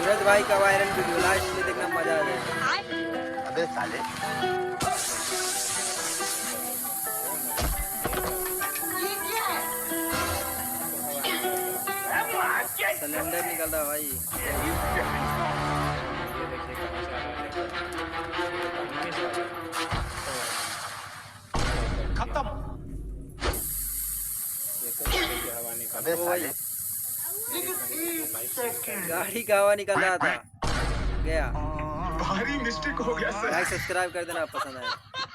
सूरज भाई का viral video last में देखना मजा आ जाएगा। अबे साले सिलेंडर निकल रहा भाई। खत्म। अबे साले गाड़ी का हवा निकल रहा था, गया। भारी मिस्टेक हो गया सर। लाइक सब्सक्राइब कर देना, पसंद आए।